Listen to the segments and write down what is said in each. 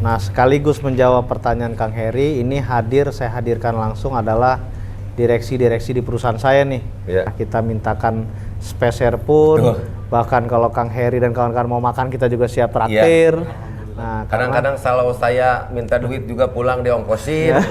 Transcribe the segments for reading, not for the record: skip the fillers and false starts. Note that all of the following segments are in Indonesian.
Nah, sekaligus menjawab pertanyaan Kang Heri, ini saya hadirkan langsung adalah direksi-direksi di perusahaan saya nih. Ya. Kita mintakan spesial pun, bahkan kalau Kang Heri dan kawan-kawan mau makan kita juga siap traktir. Ya. Nah, kadang-kadang kalau saya minta duit juga pulang diongkosin.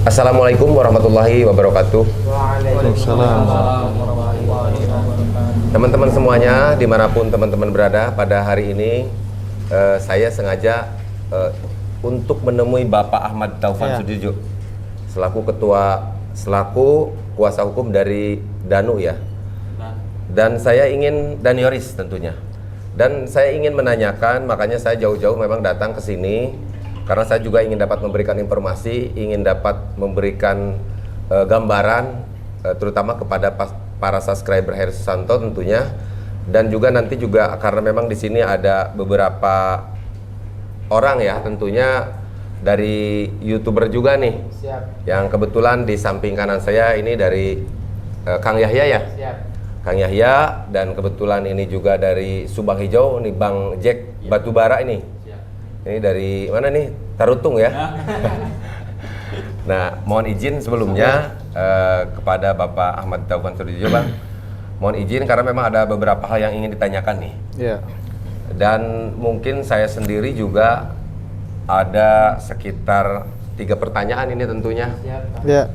Assalamualaikum warahmatullahi wabarakatuh. Waalaikumsalam. Teman-teman semuanya, dimanapun teman-teman berada, pada hari ini saya sengaja untuk menemui Bapak Ahmad Taufan Sudijo selaku kuasa hukum dari Danu ya. Dan saya ingin Danioris tentunya. Dan saya ingin menanyakan, makanya saya jauh-jauh memang datang ke sini karena saya juga ingin dapat memberikan informasi, ingin dapat memberikan gambaran terutama kepada para subscriber Heri Susanto tentunya, dan juga nanti juga karena memang di sini ada beberapa orang ya tentunya dari YouTuber juga nih. Siap. Yang kebetulan di samping kanan saya ini dari Kang Yahya ya. Siap. Kang Yahya, dan kebetulan ini juga dari Subang Hijau nih Bang Jack Batubara ini. Ini dari mana nih? Tarutung ya. Nah, mohon izin sebelumnya kepada Bapak Ahmad Taufan Sudijo, Bang. Mohon izin karena memang ada beberapa hal yang ingin ditanyakan nih. Iya. Dan mungkin saya sendiri juga ada sekitar 3 pertanyaan ini tentunya. Iya.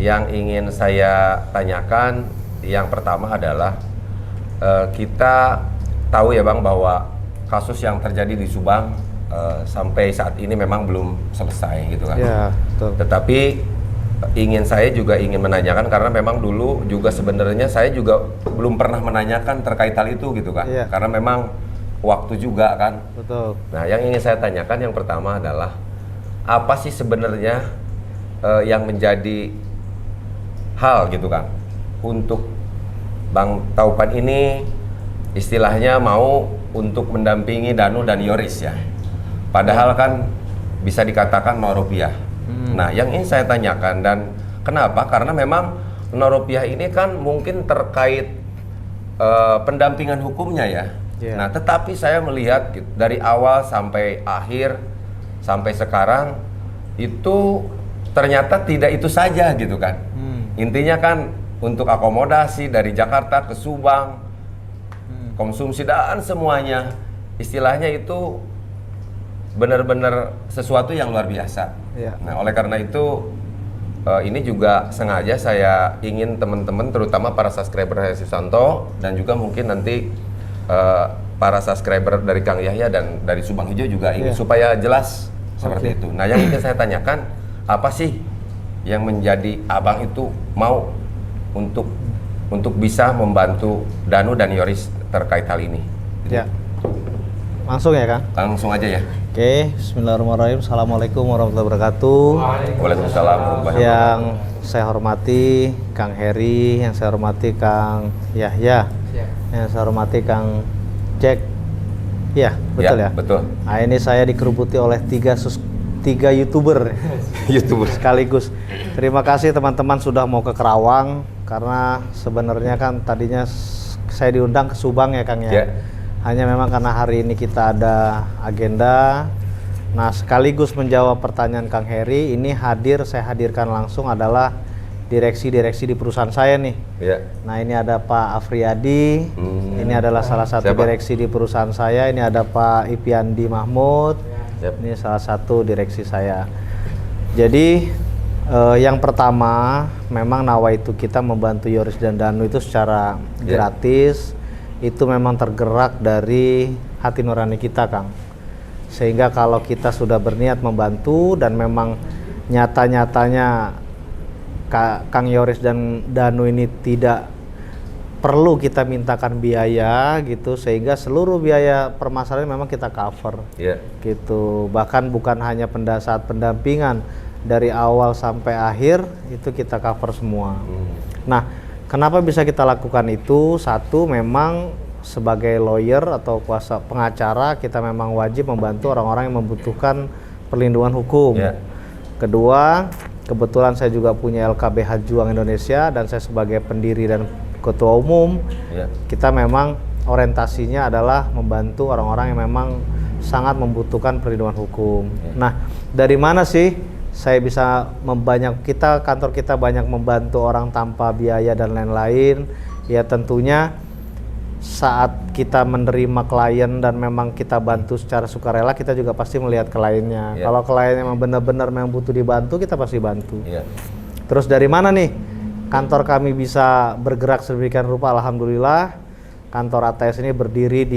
Yang ingin saya tanyakan, yang pertama adalah kita tahu ya Bang bahwa kasus yang terjadi di Subang sampai saat ini memang belum selesai gitu kan. Ya, betul. Tetapi saya juga ingin menanyakan karena memang dulu juga sebenarnya saya juga belum pernah menanyakan terkait hal itu gitu kan. Ya. Karena memang waktu juga kan. Betul. Nah, yang ingin saya tanyakan yang pertama adalah apa sih sebenarnya yang menjadi hal gitu kan untuk Bang Taufan ini istilahnya mau untuk mendampingi Danu dan Yoris ya. Padahal kan bisa dikatakan Norupiah. Nah, yang ingin saya tanyakan dan kenapa? Karena memang Norupiah ini kan mungkin terkait pendampingan hukumnya ya. Yeah. Nah, tetapi saya melihat dari awal sampai akhir sampai sekarang itu ternyata tidak itu saja gitu kan. Intinya kan untuk akomodasi dari Jakarta ke Subang, konsumsi dan semuanya, istilahnya itu benar-benar sesuatu yang luar biasa. Ya. Nah, oleh karena itu ini juga sengaja saya ingin teman-teman, terutama para subscriber Heri Susanto dan juga mungkin nanti para subscriber dari Kang Yahya dan dari Subang Hijau juga ingin supaya jelas seperti itu. Nah, yang ingin saya tanyakan, apa sih yang menjadi abang itu mau untuk bisa membantu Danu dan Yoris terkait hal ini? Ya. Langsung ya Kang? Langsung aja ya. Oke, bismillahirrahmanirrahim. Assalamualaikum warahmatullahi wabarakatuh. Waalaikumsalam warahmatullahi wabarakatuh. Yang saya hormati Kang Heri, yang saya hormati Kang Yahya, yang saya hormati Kang Jack. Ya, betul ya? Betul. Nah, ini saya dikerubuti oleh tiga YouTuber YouTuber sekaligus. Terima kasih teman-teman sudah mau ke Kerawang, karena sebenarnya kan tadinya saya diundang ke Subang ya Kang ya. Hanya memang karena hari ini kita ada agenda. Nah, sekaligus menjawab pertanyaan Kang Heri, ini saya hadirkan langsung adalah direksi-direksi di perusahaan saya nih. Ya. Nah, ini ada Pak Afriyadi, ini adalah salah satu direksi di perusahaan saya. Ini ada Pak Ipiandi Mahmud, ini salah satu direksi saya. Jadi yang pertama, memang nawaitu kita membantu Yoris dan Danu itu secara gratis. Itu memang tergerak dari hati nurani kita Kang, sehingga kalau kita sudah berniat membantu dan memang nyata-nyatanya Kang Yoris dan Danu ini tidak perlu kita mintakan biaya gitu, sehingga seluruh biaya permasalahan memang kita cover. Gitu. Bahkan bukan hanya saat pendampingan, dari awal sampai akhir itu kita cover semua. Nah, kenapa bisa kita lakukan itu? Satu, memang sebagai lawyer atau kuasa pengacara, kita memang wajib membantu orang-orang yang membutuhkan perlindungan hukum. Kedua, kebetulan saya juga punya LKBH Juang Indonesia dan saya sebagai pendiri dan ketua umum. Kita memang orientasinya adalah membantu orang-orang yang memang sangat membutuhkan perlindungan hukum. Nah, dari mana sih saya bisa kantor kita banyak membantu orang tanpa biaya dan lain-lain? Ya tentunya saat kita menerima klien dan memang kita bantu secara sukarela, kita juga pasti melihat kliennya. Kalau kliennya memang benar-benar memang butuh dibantu, kita pasti bantu. Terus dari mana nih kantor kami bisa bergerak sedemikian rupa? Alhamdulillah, kantor ATS ini berdiri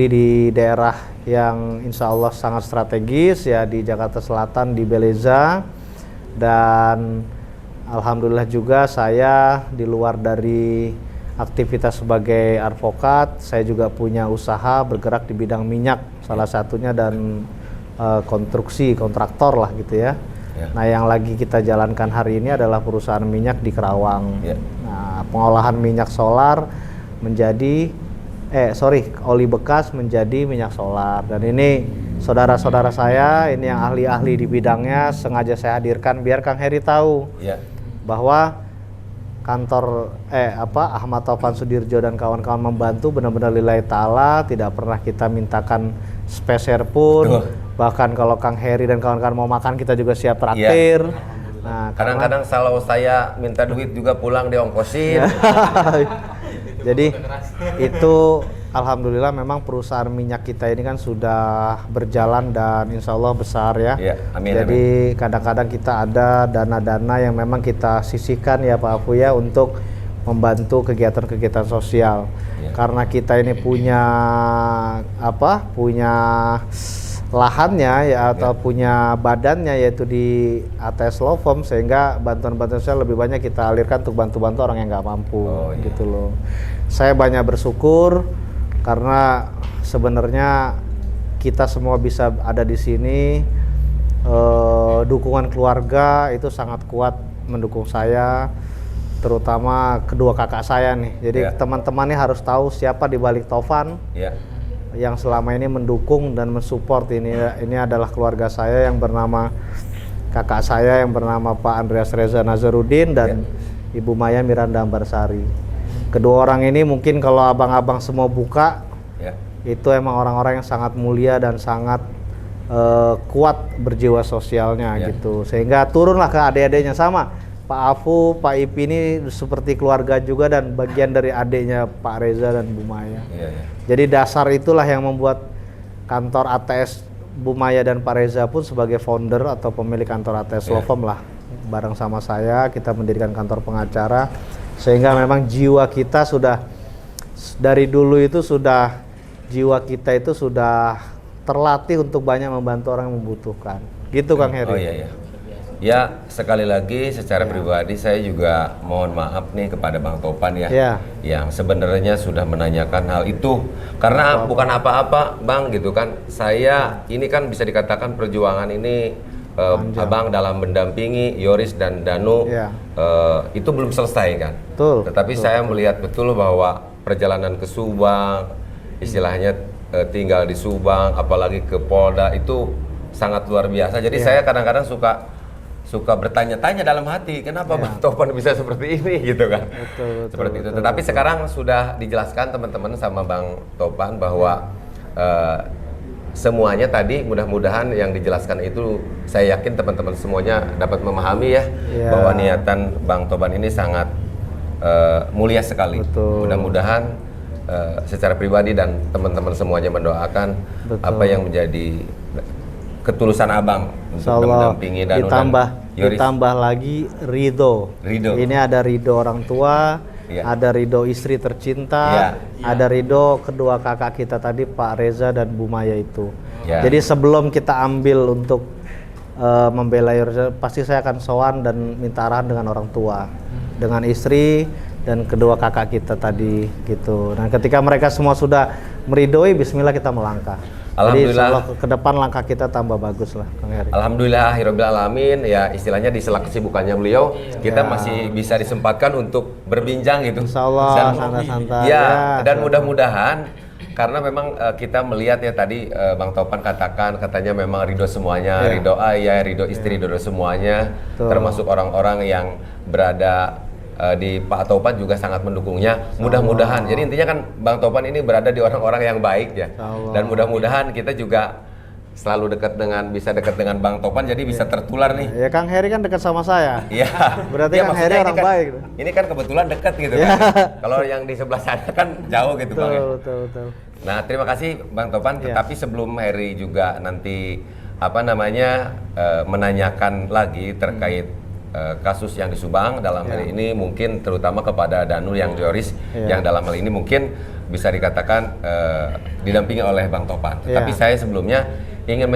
di daerah yang insya Allah sangat strategis, ya, di Jakarta Selatan, di Beleza. Dan alhamdulillah juga saya di luar dari aktivitas sebagai advokat, saya juga punya usaha bergerak di bidang minyak, salah satunya, dan konstruksi, kontraktor lah gitu ya. Nah, yang lagi kita jalankan hari ini adalah perusahaan minyak di Kerawang. Nah, pengolahan minyak solar menjadi oli bekas menjadi minyak solar. Dan ini saudara-saudara saya ini yang ahli-ahli di bidangnya sengaja saya hadirkan biar Kang Heri tahu bahwa kantor Ahmad Taufan Sudirjo dan kawan-kawan membantu benar-benar lillahi ta'ala, tidak pernah kita mintakan speser pun. Bahkan kalau Kang Heri dan kawan-kawan mau makan, kita juga siap traktir. Nah, kadang-kadang kalau saya minta duit juga pulang diongkosin. Jadi itu alhamdulillah memang perusahaan minyak kita ini kan sudah berjalan dan insya Allah besar ya. Amin, jadi kadang-kadang kita ada dana-dana yang memang kita sisihkan ya Pak Afu ya untuk membantu kegiatan-kegiatan sosial. Karena kita ini punya lahannya ya atau punya badannya yaitu di ATS Law Firm, sehingga bantuan-bantuan sosial lebih banyak kita alirkan untuk bantu-bantu orang yang nggak mampu gitu loh. Saya banyak bersyukur karena sebenarnya kita semua bisa ada di sini. Dukungan keluarga itu sangat kuat mendukung saya, terutama kedua kakak saya nih. Jadi teman-teman ini harus tahu siapa di balik Taufan. Yang selama ini mendukung dan mensupport ini adalah keluarga saya yang bernama kakak saya yang bernama Pak Andreas Reza Nazarudin dan Ibu Maya Miranda Ambarsari. Kedua orang ini mungkin kalau abang-abang semua buka itu emang orang-orang yang sangat mulia dan sangat kuat berjiwa sosialnya gitu, sehingga turunlah ke adik-adiknya. Sama Pak Afu, Pak Ipi ini seperti keluarga juga dan bagian dari adiknya Pak Reza dan Bu Maya. Jadi dasar itulah yang membuat kantor ATS Bu Maya dan Pak Reza pun sebagai founder atau pemilik kantor ATS Law Firm lah. Bareng sama saya kita mendirikan kantor pengacara, sehingga memang jiwa kita sudah dari dulu itu jiwa kita itu sudah terlatih untuk banyak membantu orang yang membutuhkan. Gitu Kang Heri. Ya, sekali lagi secara pribadi saya juga mohon maaf nih kepada Bang Topan yang sebenarnya sudah menanyakan hal itu, karena bukan apa-apa Bang gitu kan. Saya ini kan bisa dikatakan perjuangan ini Abang dalam mendampingi Yoris dan Danu itu belum selesai kan. Tetapi saya melihat betul bahwa perjalanan ke Subang, istilahnya tinggal di Subang, apalagi ke Polda itu sangat luar biasa. Jadi saya kadang-kadang suka bertanya-tanya dalam hati, kenapa Bang Topan bisa seperti ini gitu kan. Seperti itu. Tetapi sekarang sudah dijelaskan teman-teman sama Bang Topan bahwa semuanya tadi mudah-mudahan yang dijelaskan itu saya yakin teman-teman semuanya dapat memahami bahwa niatan Bang Topan ini sangat mulia sekali. Mudah-mudahan secara pribadi dan teman-teman semuanya mendoakan apa yang menjadi ketulusan Abang untuk mendampingi dan ditambah lagi ridho. Ini ada ridho orang tua, ada ridho istri tercinta, ada ridho kedua kakak kita tadi Pak Reza dan Bu Maya itu. Jadi sebelum kita ambil untuk membela Yoris, pasti saya akan sowan dan minta arahan dengan orang tua, dengan istri, dan kedua kakak kita tadi gitu. Nah, ketika mereka semua sudah meridoi, bismillah kita melangkah. Jadi insya ke depan langkah kita tambah bagus lah, Kang Heri. Alhamdulillahirabbil alamin, ya istilahnya di sela kesibukannya beliau, kita masih bisa disempatkan untuk berbincang gitu. Insya Allah santai-santai. Ya, dan mudah-mudahan karena memang kita melihat ya tadi Bang Topan katanya memang ridho semuanya, ridho ayah, ridho istri, ridho semuanya, termasuk orang-orang yang berada di Pak Topan juga sangat mendukungnya. Mudah-mudahan. Jadi intinya kan Bang Topan ini berada di orang-orang yang baik ya. Dan mudah-mudahan kita juga selalu bisa dekat dengan Bang Topan, jadi bisa tertular nih. Ya Kang Heri kan dekat sama saya. Iya. Berarti ya, Kang Heri orang kan, baik. Ini kan kebetulan dekat gitu kan. Kalau yang di sebelah sana kan jauh gitu Bang. Betul. Nah, terima kasih Bang Topan. Tetapi sebelum Heri juga nanti menanyakan lagi terkait kasus yang di Subang dalam hal ini, mungkin terutama kepada Danul yang Yoris yang dalam hal ini mungkin bisa dikatakan didampingi oleh Bang Topan. Tetapi saya sebelumnya ingin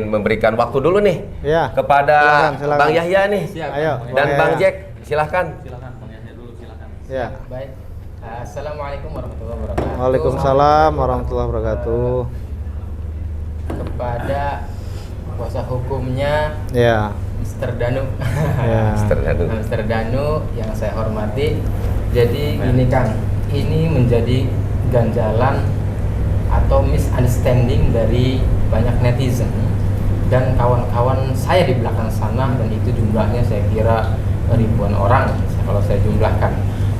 memberikan waktu dulu nih kepada silakan. Bang Yahya nih. Ayo, dan Bang Jack, silahkan. Silakan Bang Yahya dulu, silakan. Ya. Baik. Assalamualaikum warahmatullahi wabarakatuh. Waalaikumsalam warahmatullahi wabarakatuh. Kepada kuasa hukumnya Mr. Danu. Mr. Danu yang saya hormati. Jadi ini Kang, ini menjadi ganjalan atau misunderstanding dari banyak netizen dan kawan-kawan saya di belakang sana, dan itu jumlahnya saya kira ribuan orang kalau saya jumlahkan,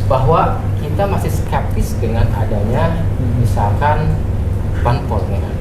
bahwa kita masih skeptis dengan adanya misalkan banpol ya kan.